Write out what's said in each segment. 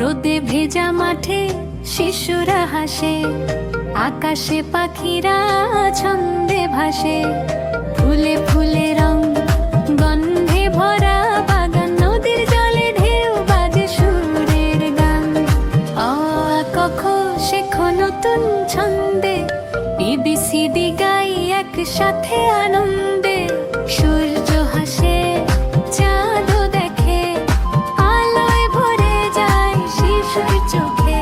রোদে ভেজা মাঠে শিশুরা হাসে, আকাশে পাখিরা ছন্দে ভাসে, ফুলে ফুলে রং গন্ধে ভরা বাগান, নদীর জলে ঢেউ বাজে সুরের গান। অ আ ক খ শেখো নতুন ছন্দে, ABCD গাই একসাথে আনন্দে। সূর্য হাসে, চাঁদও দেখে, আলোয় ভরে যায় শিশুর চোখে।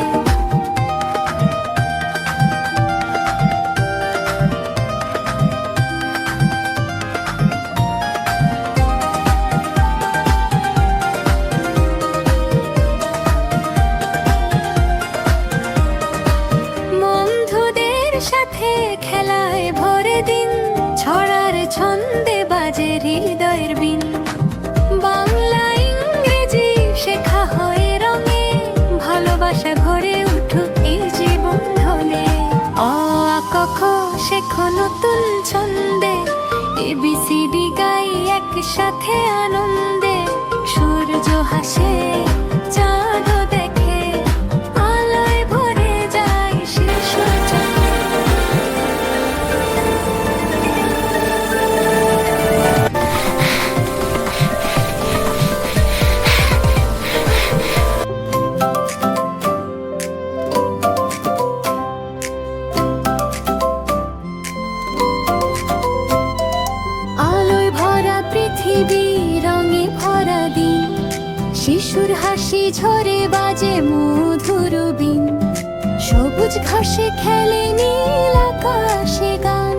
বন্ধুদের সাথে খেলায় ভরে দিন, ছড়ার ছন্দে বাজে হৃদয়ের বিন। বাংলা ইংরেজি শেখা হয় রঙে, ভালোবাসা ঘরে উঠুক এই জীবন ধনে। অ আ ক খ শেখো নতুন ছন্দে, ABCD গাই একসাথে আনন্দে। সূর্য হাসে, চাঁদও দেখে, আলোয় ভরে যায় শিশুর চোখে। আলোয় ভরা পৃথিবী, রঙে ভরা দিন, শিশুর হাসি ঝরে বাজে মধুর বিন। সবুজ ঘাসে খেলে, নীল আকাশে গান,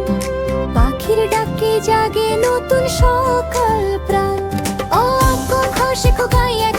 পাখির ডাকে জাগে নতুন সকাল প্রাণ। অ আ ক খ শেখো গাই এক